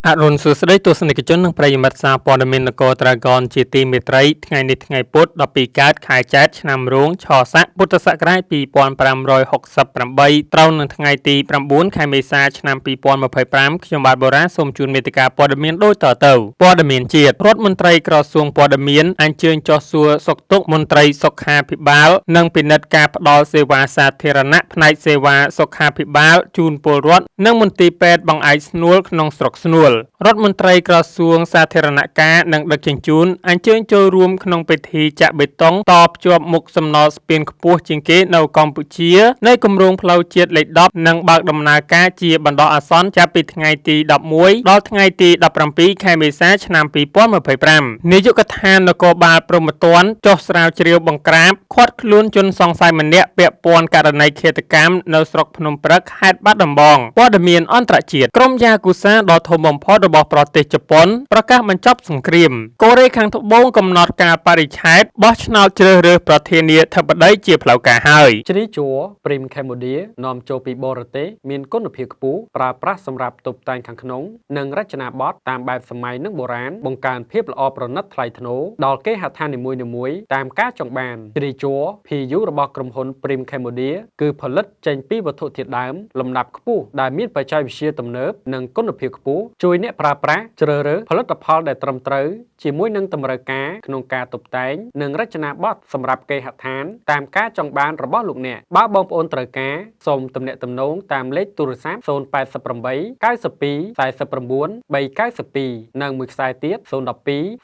អរុនសួស្តីទស្សនិកជននិងប្រិយមិត្តសារព័ត៌មាននគរ Dragon ជាទីមេត្រីថ្ងៃនេះថ្ងៃពុធ12កើតខែចែកឆ្នាំរោងឆស័កពុទ្ធសករាជ2568ត្រូវនៅថ្ងៃទី9ខែមេសាឆ្នាំ2025ខ្ញុំបាទបូរ៉ាសូមជូនមេតិការព័ត៌មានដូចតទៅព័ត៌មានជាតិរដ្ឋមន្ត្រីក្រសួងព័ត៌មានអញ្ជើញចុះសួរសុខទុក្ខមន្ត្រីសុខាភិបាលនិងពិនិត្យការផ្តល់សេវាសាធារណៈផ្នែកសេវាសុខាភិបាលជូនពលរដ្ឋនិងមន្ទីរពេទ្យបង្អែកស្នួលក្នុងស្រុកស្នួលរដ្ឋមន្ត្រីក្រសួងសាធារណការនិងដឹកជញ្ជូនអញ្ជើញចូលរួមក្នុងពិធីចាក់បេតុងតភ្ជាប់មុខសំណល់ស្ពានខ្ពស់ជាងគេនៅកម្ពុជានៃគម្រោងផ្លូវជាតិលេខ10និងបើកដំណើរការជាបណ្ដោះអាសន្នចាប់ពីថ្ងៃទី11ដល់ថ្ងៃទី17ខែមេសាឆ្នាំ2025នាយកដ្ឋាននគរបាលព្រហ្មទណ្ឌចុះស្រាវជ្រាវបង្ក្រាបឃាត់ខ្លួនជនសង្ស័យម្នាក់ពាក់ព័ន្ធករណីឃាតកម្មនៅស្រុកភ្នំព្រឹកខេត្តបាត់ដំបងព័ត៌មានអន្តរជាតិក្រុមយ៉ាគូសាដ៏ធំបំផុតរបស់ប្រទេសជប៉ុនប្រកាសបញ្ចប់សង្គ្រាមកូរ៉េខាងត្បូងកំណត់កាលបរិច្ឆេទបោះឆ្នោតជ្រើសរើសប្រធានាធិបតីជាផ្លូវការហើយជ្រីជួរព្រីមខេមូឌានាំចូលពីបរទេសមានគុណភាពខ្ពស់ប្រើប្រាស់សម្រាប់តុបតែងខាងក្នុងនិងរចនាបថតាមបែបសម័យនិងបុរាណបង្កើនភាពល្អប្រណិតថ្លៃថ្នូរដល់គេហដ្ឋាននីមួយៗតាមការចង់បានជ្រីជួរ PU របស់ក្រុមហ៊ុនព្រីមខេមូឌាគឺផលិតចេញពីវត្ថុធាតុដើមលំដាប់ខ្ពស់ដែលមានបច្ចេកវិទ្យាទំនើបនិងគុណភាពខ្ពស់ជួយអ្នកប្រើប្រាស់ជ្រើសរើសផលិតផលដែលត្រឹមត្រូវជាមួយនឹងតម្រូវការក្នុងការតុបតែងនិងរចនាបថសម្រាប់គេហដ្ឋានតាមការចង់បានរបស់លោកអ្នកបើបងប្អូនត្រូវការសូមទំនាក់ទំនងតាមលេខទូរស័ព្ទ088 92 49 392និងមួយខ្សែទៀត012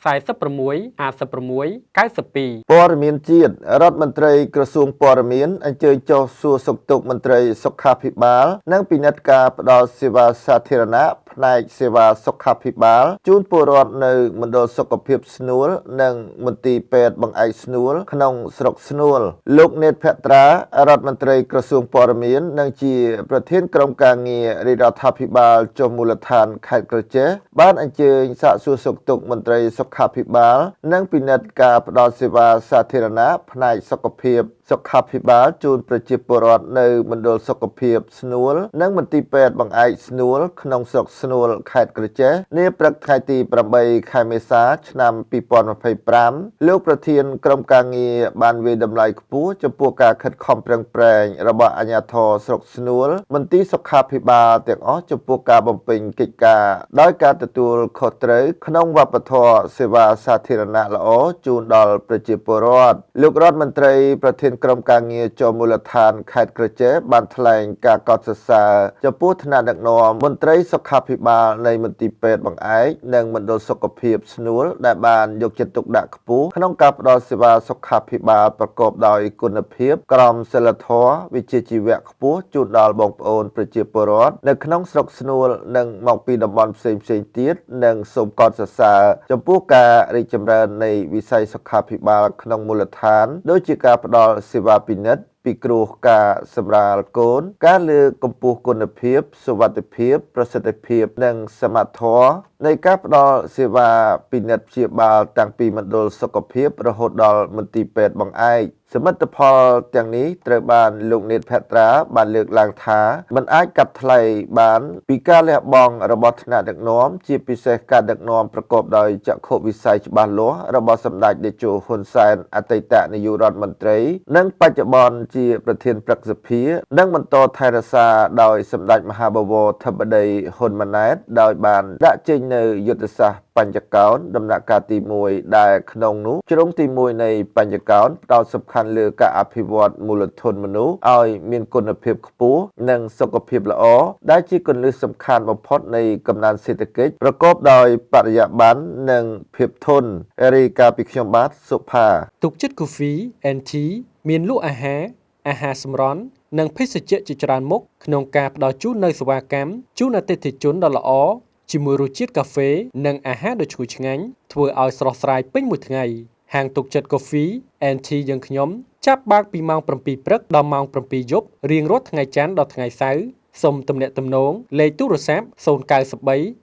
46 56 92ព័ត៌មានជាតិរដ្ឋមន្ត្រីក្រសួងព័ត៌មានអញ្ជើញចុះសួរសុខទុក្ខមន្ត្រីសុខាភិបាលនិងពិនិត្យការផ្តល់សេវាសាធារណៈផ្នែកសេវាសុខាភិបាលជូនពលរដ្ឋនៅមណ្ឌលសុខភាពស្នួលនិងមន្ទីរពេទ្យបង្អែកស្នួលក្នុងស្រុកស្នួលលោកនេតភត្រារដ្ឋមន្ត្រីក្រសួងព័ត៌មាននិងជាប្រធានក្រុមការងាររាជរដ្ឋាភិបាលចុះមូលដ្ឋានខេត្តក្រចេះបានអញ្ជើញសាកសួរសុខទុក្ខមន្ត្រីសុខាភិបាលនិងពិនិត្យការផ្តល់សេវាសាធារណៈផ្នែកសុខភាពសុខាភិបាលជូនប្រជាពលរដ្ឋនៅមណ្ឌលសុខភាពស្នួលនិងមន្ទីរពេទ្យបង្អែកស្នួលក្នុងស្រុកស្នួលខេត្តក្រចេះនាព្រឹកថ្ងៃទី8ខែមេសាឆ្នាំ2025លោកប្រធានក្រុមការងារបានវាយតម្លៃខ្ពស់ចំពោះការខិតខំប្រឹងប្រែងរបស់អាជ្ញាធរស្រុកស្នួលមន្ទីរសុខាភិបាលទាំងអស់ចំពោះការបំពេញកិច្ចការដោយការទទួលខុសត្រូវក្នុងវប្បធម៌សេវាសាធារណៈល្អជូនដល់ប្រជាពលរដ្ឋលោករដ្ឋមន្ត្រីប្រធានក្រុមការងារចុះមូលដ្ឋានខេត្តក្រចេះបានថ្លែងការកោតសរសើរចំពោះឋានៈដឹកនាំមន្ត្រីសុខាភិបាលនៃមន្ទីរពេទ្យបង្អែកនិងមណ្ឌលសុខភាពស្នួលដែលបានយកចិត្តទុកដាក់ខ្ពស់ក្នុងការផ្តល់សេវាសុខាភិបាលប្រកបដោយគុណភាពក្រមសីលធម៌វិជ្ជាជីវៈខ្ពស់ជូនដល់បងប្អូនប្រជាពលរដ្ឋនៅក្នុងស្រុកស្នួលនិងមកពីតំបន់ផ្សេងៗទៀតនិងសូមកោតសរសើរចំពោះការរីកចម្រើននៃវិស័យសុខាភិបាលក្នុងមូលដ្ឋានដូចជាការផ្តល់សេវាពិនិត្យពីគ្រោះការសម្រាលកូនការលើកកម្ពស់គុណភាពសុវត្ថិភាពប្រសិទ្ធភាពនិងសមត្ថភាពនៃការផ្តល់សេវាពិនិត្យព្យាបាលតាំងពីមណ្ឌលសុខភាពរហូតដល់មន្ទីរពេទ្យបង្អែកសមិទ្ធផលទាំងនេះត្រូវបានលោកនេតភត្រាបានលើកឡើងថាมันអាចកាត់ថ្លៃបានពីការលះបង់របស់ថ្នាក់ដឹកនាំជាពិសេសការដឹកនាំប្រកបដោយចក្ខុវិស័យច្បាស់លាស់របស់សម្ដេចតេជោហ៊ុនសែនអតីតនាយករដ្ឋមន្ត្រីនិងបច្ចុប្បន្នជាប្រធានព្រឹទ្ធសភានិងបន្តថែរក្សាដោយសម្ដេចមហាបវរធិបតីហ៊ុនម៉ាណែតដោយបានដាក់ចេញនៅយុទ្ធសាស្ត្របញ្ចកោណដំណាក់កាលទី1ដែលក្នុងនោះជ្រុងទី1នៃបញ្ចកោណផ្ដោតសំខាន់លើការអភិវឌ្ឍមូលធនមនុស្សឲ្យមានគុណភាពខ្ពស់និងសុខភាពល្អដែលជាគន្លឹះសំខាន់បំផុតនៃកំណើនសេដ្ឋកិច្ចប្រកបដោយបរិយាបន្ននិងភាពធន់រាយការណ៍ពីខ្ញុំបាទសុផាទុកចិត្ត Coffee and Tea មានលក់អាហារសម្រន់និងភេសជ្ជៈជាច្រើនមុខក្នុងការផ្ដល់ជូននូវសេវាកម្មជូនអតិថិជនដ៏ល្អជាមួយរសជាតិកាហ្វេនិងអាហារដ៏ឈ្ងុយឆ្ងាញ់ធ្វើឲ្យស្រស់ស្រាយពេញមួយថ្ងៃហាងទុកចិត្ត Coffee and Tea យើងខ្ញុំចាប់បើកពីម៉ោង7ព្រឹកដល់ម៉ោង7យប់រៀងរាល់ថ្ងៃច័ន្ទដល់ថ្ងៃសៅរ៍ សូមទំនាក់ទំនងលេខទូរស័ព្ទ093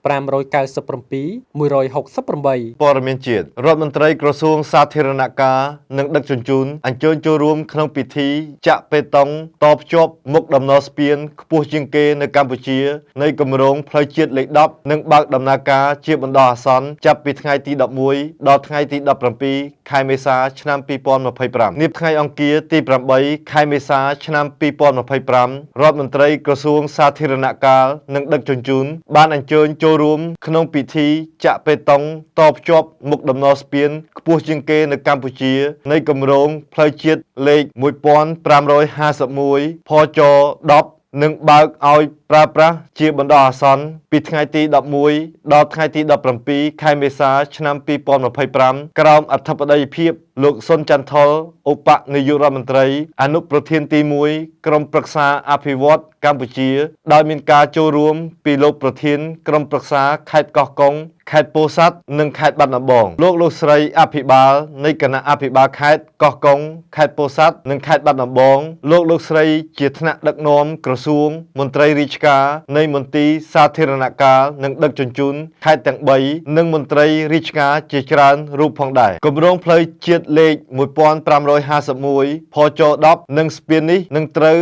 597 168 ព័ត៌មានជាតិរដ្ឋមន្ត្រីក្រសួងសាធារណការនិងដឹកជញ្ជូនអញ្ជើញចូលរួមក្នុងពិធីចាក់បេតុងតភ្ជាប់មុខដំណស្ពានខ្ពស់ជាងគេនៅកម្ពុជានៃគម្រោងផ្លូវជាតិលេខ10និងបើកដំណើរការជាបណ្ដោះអាសន្នចាប់ពីថ្ងៃទី11ដល់ថ្ងៃទី17ខែមេសាឆ្នាំ2025នាថ្ងៃអង្គារទី8ខែមេសាឆ្នាំ2025រដ្ឋមន្ត្រីក្រសួងសាធារណការនិងដឹកជញ្ជូនបានអញ្ជើញចូលរួមក្នុងពិធីចាក់បេតុងតភ្ជាប់មុខដំណស្ពានខ្ពស់ជាងគេនៅកម្ពុជានៃគម្រោងផ្លូវជាតិលេខ1551ផច10នឹងបើកឲ្យប្រើប្រាស់ជាបណ្ដោះអាសន្នពីថ្ងៃទី11ដល់ថ្ងៃទី17ខែមេសាឆ្នាំ2025ក្រោមអធិបតីភាពលោកសុនចន្ទថុលឧបនាយករដ្ឋមន្ត្រីអនុប្រធានទី1ក្រុមប្រឹក្សាអភិវឌ្ឍកម្ពុជាដោយមានការចូលរួមពីលោកប្រធានក្រុមប្រឹក្សាខេត្តកោះកុងខេត្តពោធិ៍សាត់និងខេត្តបាត់ដំបងលោកស្រីអភិបាលនៃគណៈអភិបាលខេត្តកោះកុងខេត្តពោធិ៍សាត់និងខេត្តបាត់ដំបងលោកស្រីជាថ្នាក់ដឹកនាំក្រសួងមន្ត្រីរាជការនៃមន្ទីរសាធារណការនិងដឹកជញ្ជូនខេត្តទាំង3និងមន្ត្រីរាជការជាច្រើនរូបផងដែរគម្រោងផ្លូវជាតិលេខ1551ផច10និងស្ពាននេះនឹងត្រូវ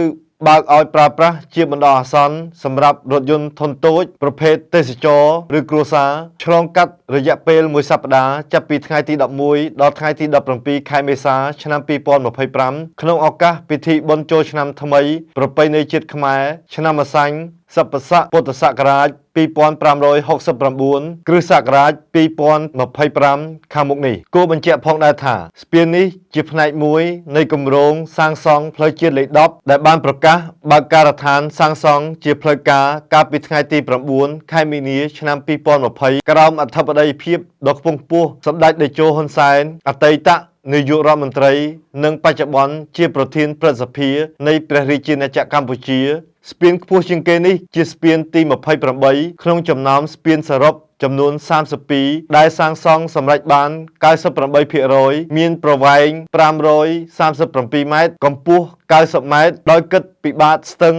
បើកឲ្យប្រើប្រាស់ជាបណ្ដោះអាសន្នសម្រាប់រថយន្តធុនតូចប្រភេទទេសចរឬគ្រួសារឆ្លងកាត់រយៈពេល1សប្តាហ៍ចាប់ពីថ្ងៃទី11ដល់ថ្ងៃទី17ខែមេសាឆ្នាំ2025ក្នុងឱកាសពិធីបុណ្យចូលឆ្នាំថ្មីប្រពៃណីជាតិខ្មែរឆ្នាំម្សាញ់សព្វស័កពុទ្ធសករាជ2569គ្រិស្តសករាជ2025ខាងមុខនេះគួរបញ្ជាក់ផងដែរថាស្ពាននេះជាផ្នែកមួយនៃគម្រោងសាងសង់ផ្លូវជាតិលេខ10ដែលបានប្រកាសបើកការដ្ឋានសាងសង់ជាផ្លូវការកាលពីថ្ងៃទី9ខែមីនាឆ្នាំ2020ក្រោមអធិបតីភាពដ៏ខ្ពង់ខ្ពស់សម្ដេចតេជោហ៊ុនសែនអតីតនាយករដ្ឋមន្ត្រីនិងបច្ចុប្បន្នជាប្រធានព្រឹទ្ធសភានៃព្រះរាជាណាចក្រកម្ពុជាស្ពានខ្ពស់ជាងគេនេះជាស្ពានទី28ក្នុងចំណោមស្ពានសរុបចំនួន32ដែលសាងសង់សម្រេចបាន 98% មានប្រវែង537ម៉ែត្រកម្ពស់90ម៉ែត្រដោយគិតពីបាតស្ទឹង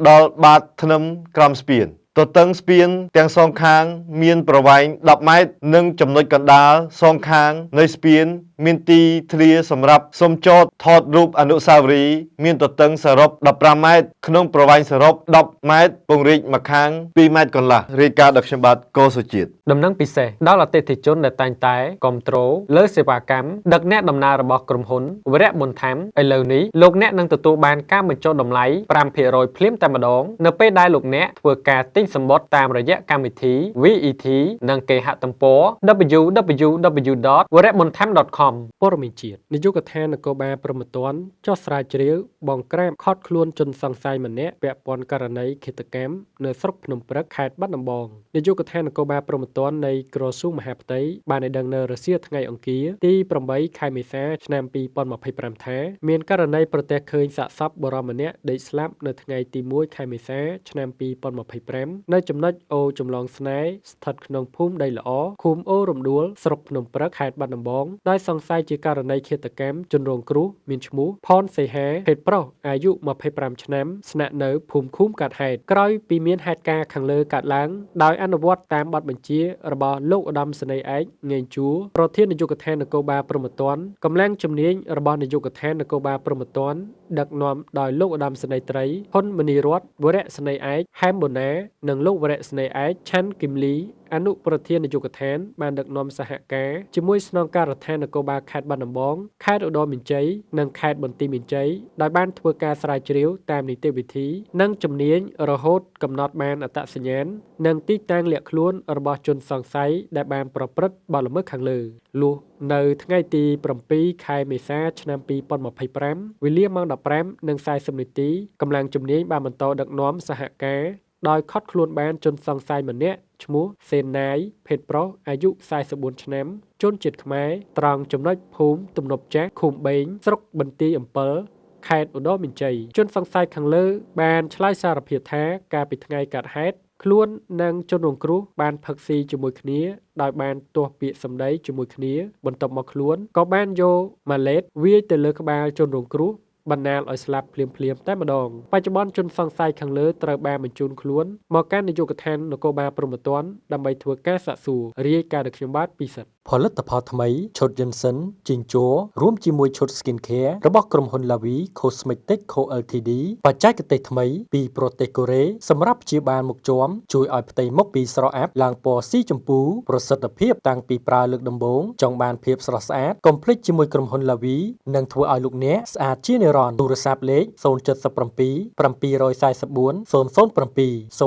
ដល់បាតធ្នឹមក្រោមស្ពានទទឹងស្ពានទាំងសងខាងមានប្រវែង10ម៉ែត្រនិងចំណុចកណ្ដាលសងខាងនៃស្ពានមានទីធ្លាសម្រាប់សុំចតថតរូបអនុស្សាវរីយ៍មានទទឹងសរុប15ម៉ែត្រក្នុងប្រវែងសរុប10ម៉ែត្រពង្រីកម្ខាង2ម៉ែត្រកន្លះរាយការណ៍ដោយខ្ញុំបាទកោសុជាតិដំណឹងពិសេសដល់អតិថិជនដែលតែងតែគាំទ្រលើសេវាកម្មដឹកអ្នកដំណើររបស់ក្រុមហ៊ុនវរៈមុនថាំឥឡូវនេះលោកអ្នកនឹងទទួលបានការបញ្ចុះតម្លៃ 5% ភ្លាមតែម្ដងនៅពេលដែលលោកអ្នកធ្វើការទិញសំបុត្រតាមរយៈកម្មវិធី VET និងគេហទំព័រ www.waramontham.com ព័ត៌មានជាតិនាយកដ្ឋាននគរបាលព្រហ្មទណ្ឌចុះស្រាវជ្រាវបង្ក្រាបឃាត់ខ្លួនជនសង្ស័យម្នាក់ពាក់ព័ន្ធករណីឃាតកម្មនៅស្រុកភ្នំព្រឹកខេត្តបាត់ដំបងនាយកដ្ឋាននគរបាលព្រហ្មទណ្ឌនៃក្រសួងមហាផ្ទៃបានឲ្យដឹងនៅរសៀលថ្ងៃអង្គារទី8ខែមេសាឆ្នាំ2025ថាមានករណីប្រទះឃើញសាកសពបុរសម្នាក់ដេកស្លាប់នៅថ្ងៃទី1ខែមេសាឆ្នាំ2025នៅចំណុចអូចម្លងស្នេហ៍ស្ថិតក្នុងភូមិដីល្អឃុំអូរំដួលស្រុកភ្នំព្រឹកខេត្តបាត់ដំបងដោយសង្ស័យជាករណីឃាតកម្មជនរងគ្រោះមានឈ្មោះផនសេហាភេទប្រុសអាយុ25ឆ្នាំស្នាក់នៅភូមិឃុំកាត់ហេតុក្រោយពីមានហេតុការណ៍ខាងលើកើតឡើងដោយអនុវត្តតាមបទបញ្ជារបស់លោកឧត្តមសេនីយ៍ឯកងេងជួរប្រធាននាយកដ្ឋាននគរបាលព្រហ្មទណ្ឌកម្លាំងជំនាញរបស់នាយកដ្ឋាននគរបាលព្រហ្មទណ្ឌដឹកនាំដោយលោកឧត្តមសេនីយ៍ត្រីហ៊ុនមនីរតវរៈសេនីយ៍ឯកហែមបូណានិងលោកវរៈសេនីយ៍ឯកឆាន់គឹមលីអនុប្រធាននាយកដ្ឋានបានដឹកនាំសហការជាមួយស្នងការដ្ឋាននគរបាលខេត្តបាត់ដំបងខេត្តឧត្តរមានជ័យនិងខេត្តបន្ទាយមានជ័យដោយបានធ្វើការស្រាវជ្រាវតាមនីតិវិធីនិងជំនាញរហូតកំណត់បានអត្តសញ្ញាណនិងទីតាំងលាក់ខ្លួនរបស់ជនសង្ស័យដែលបានប្រព្រឹត្តបទល្មើសខាងលើលុះនៅថ្ងៃទី7ខែមេសាឆ្នាំ2025វេលាម៉ោង 15:40 នាទីកម្លាំងជំនាញបានបន្តដឹកនាំសហការដោយឃាត់ខ្លួនបានជនសង្ស័យម្នាក់ឈ្មោះសេនណាយភេទប្រុសអាយុ44ឆ្នាំជនជាតិខ្មែរត្រង់ចំណុចភូមិទំនប់ចាស់ឃុំបេងស្រុកបន្ទាយអំពិលខេត្តឧត្តរមានជ័យជនសង្ស័យខាងលើបានឆ្លើយសារភាពថាកាលពីថ្ងៃកើតហេតុខ្លួននិងជនរងគ្រោះបានផឹកស៊ីជាមួយគ្នាដោយបានទាស់ពាក្យសម្ដីជាមួយគ្នាបន្ទាប់មកខ្លួនក៏បានយកម៉ាឡេតវាយទៅលើក្បាលជនរងគ្រោះ បណ្ដាលឲ្យស្លាប់ភ្លាមៗតែម្ដងបច្ចុប្បន្នជនសង្ស័យខាងលើត្រូវបានបញ្ជូនខ្លួនមកកាន់នាយកដ្ឋាននគរបាលព្រហ្មទណ្ឌដើម្បីធ្វើការសាកសួររាយការណ៍ដល់ខ្ញុំបាទពិសិដ្ឋផលិតផលថ្មីឈុត Johnson ជីងជ័ររួមជាមួយឈុត Skin Care របស់ក្រុមហ៊ុន Lavi Cosmetic Co Ltd បច្ចេកទេសថ្មីពីប្រទេសកូរ៉េសម្រាប់ព្យាបាលមុខជាំជួយឲ្យផ្ទៃមុខពីស្រស់អាប់ឡើងពណ៌ស៊ីជម្ពូប្រសិទ្ធភាពតាំងពីប្រើលើកដំបូងចង់បានភាពស្រស់ស្អាតកុំភ្លេចជាមួយក្រុមហ៊ុន Lavi នឹងធ្វើឲ្យលោកអ្នកស្អាតជានិរន្តរ៍ទូរស័ព្ទលេខ077 744 007 096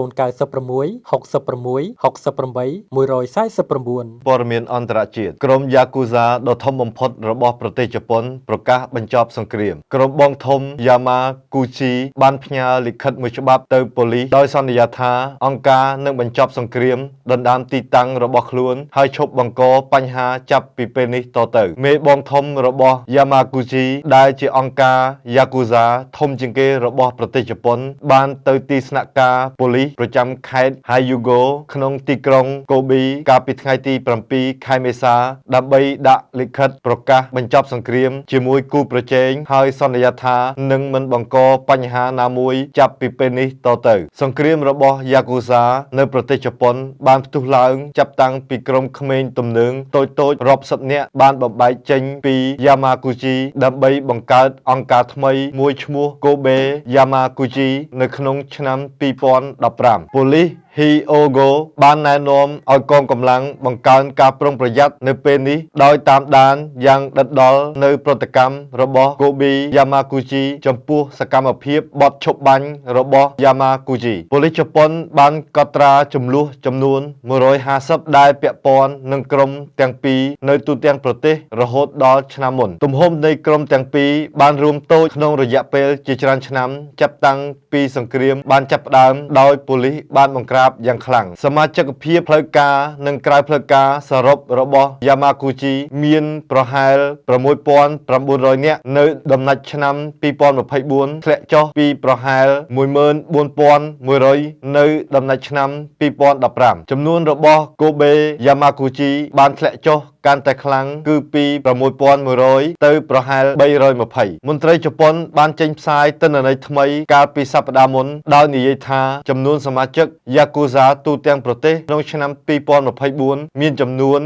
66 68 149 ព័ត៌មានអន្តរជាតិក្រុមយ៉ាគូហ្សាដ៏ធំបំផុតរបស់ប្រទេសជប៉ុនប្រកាសបញ្ចប់សង្គ្រាមក្រុមបងធំ Yamaguchi បានផ្ញើលិខិតមួយច្បាប់ទៅប៉ូលីសដោយសន្យាថាអង្គការនឹងបញ្ចប់សង្គ្រាមដណ្ដើមទីតាំងរបស់ខ្លួនហើយឈប់បង្កបញ្ហាចាប់ពីពេលនេះតទៅមេបងធំរបស់ Yamaguchi ដែលជាអង្គការ Yakuza ធំជាងគេរបស់ប្រទេសជប៉ុនបានទៅទីស្នាក់ការប៉ូលីសប្រចាំខេត្ត Hyugo ក្នុងទីក្រុង Kobe កាលពីថ្ងៃទី7 ខែមេសាដើម្បីដាក់លិខិតប្រកាសបញ្ចប់សង្គ្រាមជាមួយគូប្រជែងហើយសន្យាថានឹងមិនបង្កបញ្ហាណាមួយចាប់ពីពេលនេះតទៅសង្គ្រាមរបស់ Yakuza នៅប្រទេសជប៉ុនបានផ្ទុះឡើងចាប់តាំងពីក្រុមក្មេងទំនើងតូចៗរាប់សិបនាក់បានបំបែកចេញពី Yamaguchi ដើម្បីបង្កើតអង្គការថ្មីមួយឈ្មោះ Kobe Yamaguchi នៅក្នុងឆ្នាំ2015ប៉ូលីសHyogo បានណែនាំឲ្យកងកម្លាំងបង្កើនការប្រុងប្រយ័ត្ននៅពេលនេះដោយតាមដានយ៉ាងដិតដល់នៅប្រតិកម្មរបស់ Kobe Yamaguchi ចំពោះសកម្មភាពបទឈប់បាញ់របស់ Yamaguchi ប៉ូលីសជប៉ុនបានកត់ត្រាចំនួនចំនួន150ដែលពាក់ព័ន្ធនឹងក្រុមទាំងពីរនៅទូទាំងប្រទេសរហូតដល់ឆ្នាំមុនទំហំនៃក្រុមទាំងពីរបានរួមតូចក្នុងរយៈពេលជាច្រើនឆ្នាំចាប់តាំងពីសង្គ្រាមបានចាប់ផ្ដើមដោយប៉ូលីសបានបង្ក្រាបយ៉ាងខ្លាំងសមាជិកភាពផ្លូវការនិងក្រៅផ្លូវការសរុបរបស់ Yamaguchi មានប្រហែល 6,900 នាក់នៅដំណាច់ឆ្នាំ2024ធ្លាក់ចុះពីប្រហែល 14,100 នៅដំណាច់ឆ្នាំ2015ចំនួនរបស់ Kobe Yamaguchi បានធ្លាក់ចុះកាន់តែខ្លាំងគឺពី 6,100 ទៅប្រហែល 320 មន្ត្រីជប៉ុនបានចេញផ្សាយទិន្នន័យថ្មីកាលពីសប្តាហ៍មុនដោយនិយាយថាចំនួនសមាជិក Yakuza ទូទាំងប្រទេសក្នុងឆ្នាំ2024មានចំនួន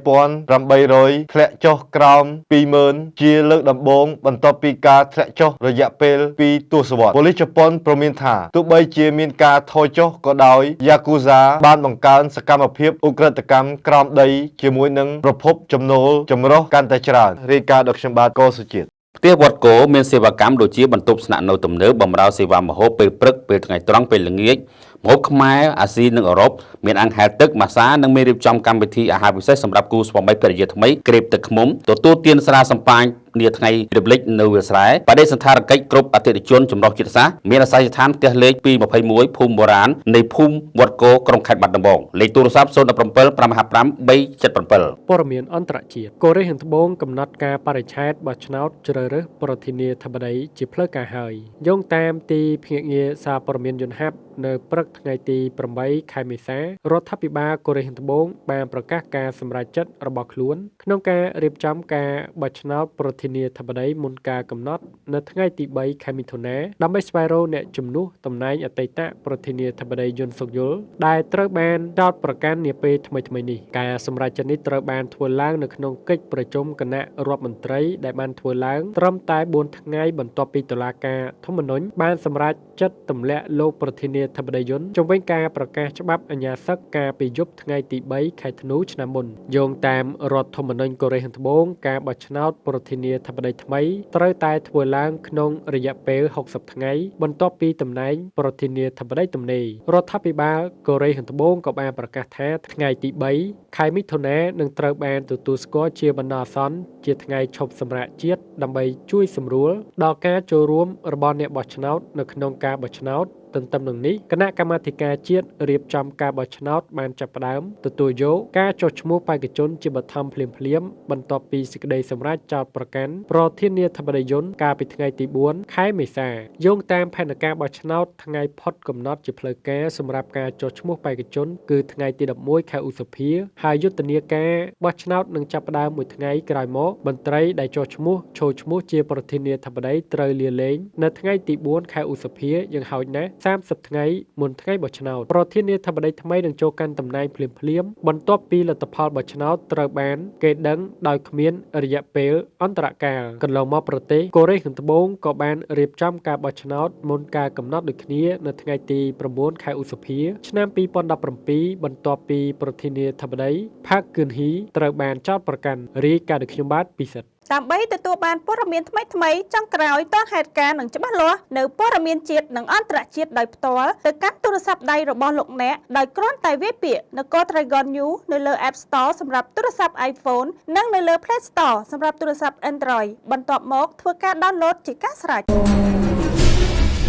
18,800 ធ្លាក់ចុះក្រោម 20,000 ជាលើកដំបូងបន្ទាប់ពីការធ្លាក់ចុះរយៈពេល2ទសវត្សរ៍ប៉ូលីសជប៉ុនព្រមានថាទោះបីជាមានការថយចុះក៏ដោយ Yakuza បានបង្កើនសកម្មភាពឧក្រិដ្ឋកម្មក្រោមដីជាមួយនឹងប្រភពចំណូលចម្រុះកាន់តែច្រើនរាយការណ៍ដល់ខ្ញុំបាទកសុជាតិផ្ទះវត្តគោមានសេវាកម្មដូចជាបន្ទប់ស្នាក់នៅទំនើបបម្រើសេវាម្ហូបពេលព្រឹកពេលថ្ងៃត្រង់ពេលល្ងាចម្ហូបខ្មែរអាស៊ីនិងអឺរ៉ុបមានអាំងហែលទឹកម៉ាសានិងមានរៀបចំកម្មវិធីអាហារពិសេសសម្រាប់គូស្វាមីភរិយាថ្មីក្រេបទឹកឃ្មុំទទួលទានស្រាសម្ប៉ាញនាថ្ងៃរំលឹកនៅវាលស្រែបដិសណ្ឋារកិច្ចគ្រប់អតិថិជនចម្រុះជាតិសាសន៍មានអាសយដ្ឋានផ្ទះលេខ221ភូមិបុរាណនៃភូមិវត្តគោក្រុងខេត្តបាត់ដំបងលេខទូរស័ព្ទ017 555 377ព័ត៌មានអន្តរជាតិកូរ៉េខាងត្បូងកំណត់ការបរិច្ឆេទបោះឆ្នោតជ្រើសរើសប្រធានាធិបតីជាផ្លូវការហើយយោងតាមទីភ្នាក់ងារសារព័ត៌មានយន្តហ័ព្ទនៅព្រឹកថ្ងៃទី8 ខែមេសារដ្ឋាភិបាលកូរ៉េខាងត្បូងបានប្រកាសការសម្រេចចិត្តរបស់ខ្លួនក្នុងការរៀបចំការបោះឆ្នោតប្រធានាធិបតីមុនការកំណត់នៅថ្ងៃទី3 ខែមិថុនាដើម្បីស្វែងរកអ្នកជំនួសតំណែងអតីតប្រធានាធិបតីយុនសុកយុលដែលត្រូវបានចោទប្រកាន់នាពេលថ្មីៗនេះការសម្រេចចិត្តនេះត្រូវបានធ្វើឡើងនៅក្នុងកិច្ចប្រជុំគណៈរដ្ឋមន្ត្រីដែលបានធ្វើឡើងត្រឹមតែ4ថ្ងៃបន្ទាប់ពីតុលាការធម្មនុញ្ញបានសម្រេចចិត្តទម្លាក់លោកប្រធានាធិបតីយុនជំវិញការប្រកាសច្បាប់អាជ្ញាសឹកកាលពីយប់ថ្ងៃទី3 ខែធ្នូឆ្នាំមុនយោងតាមរដ្ឋធម្មនុញ្ញកូរ៉េខាងត្បូងការបោះឆ្នោតប្រធានាធិបតីថ្មីត្រូវតែធ្វើឡើងក្នុងរយៈពេល60ថ្ងៃបន្ទាប់ពីតំណែងប្រធានាធិបតីទំនេររដ្ឋាភិបាលកូរ៉េខាងត្បូងក៏បានប្រកាសថាថ្ងៃទី3 ខែមិថុនានឹងត្រូវបានទទួលស្គាល់ជាបណ្ដោះអាសន្នជាថ្ងៃឈប់សម្រាកជាតិដើម្បីជួយសម្រួលដល់ការចូលរួមរបស់អ្នកបោះឆ្នោតនៅក្នុងការបោះឆ្នោត ទន្ទឹមនឹងនេះគណៈកម្មាធិការជាតិរៀបចំការបោះឆ្នោតបានចាប់ផ្ដើមទទួលយកការចុះឈ្មោះបេក្ខជនជាបឋមភ្លាមៗបន្ទាប់ពីសេចក្តីសម្រេចចោទប្រកាន់ប្រធានាធិបតីយុនកាលពីថ្ងៃទី4ខែមេសាយោងតាមផែនការបោះឆ្នោតថ្ងៃផុតកំណត់ជាផ្លូវការសម្រាប់ការចុះឈ្មោះបេក្ខជនគឺថ្ងៃទី11ខែឧសភាហើយយុទ្ធនាការបោះឆ្នោតនឹងចាប់ផ្ដើមមួយថ្ងៃក្រោយមកមន្ត្រីដែលចុះឈ្មោះចូលឈ្មោះជាប្រធានាធិបតីត្រូវលាលែងនៅថ្ងៃទី4ខែឧសភាយ៉ាងហោចណាស់30ថ្ងៃមុនថ្ងៃបោះឆ្នោតប្រធានាធិបតីថ្មីនឹងចូលកាន់តំណែងភ្លាមៗបន្ទាប់ពីលទ្ធផលបោះឆ្នោតត្រូវបានគេដឹងដោយគ្មានរយៈពេលអន្តរកាលកន្លងមកប្រទេសកូរ៉េខាងត្បូងក៏បានរៀបចំការបោះឆ្នោតមុនការកំណត់ដូចគ្នានៅថ្ងៃទី9ខែឧសភាឆ្នាំ2017បន្ទាប់ពីប្រធានាធិបតីផាក់គឹនហ៊ីត្រូវបានចោទប្រកាន់រាយការណ៍ដោយខ្ញុំបាទពិសិដ្ឋដើម្បីទទួលបានព័ត៌មានថ្មីៗចុងក្រោយទាន់ហេតុការណ៍និងច្បាស់លាស់នៅព័ត៌មានជាតិនិងអន្តរជាតិដោយផ្ទាល់ទៅកាន់ទូរស័ព្ទដៃរបស់លោកអ្នកដោយគ្រាន់តែវាយពាក្យនគរ Dragon News នៅលើ App Store សម្រាប់ទូរស័ព្ទ iPhone និងនៅលើ Play Store សម្រាប់ទូរស័ព្ទ Android បន្ទាប់មកធ្វើការ download ជាការស្រេច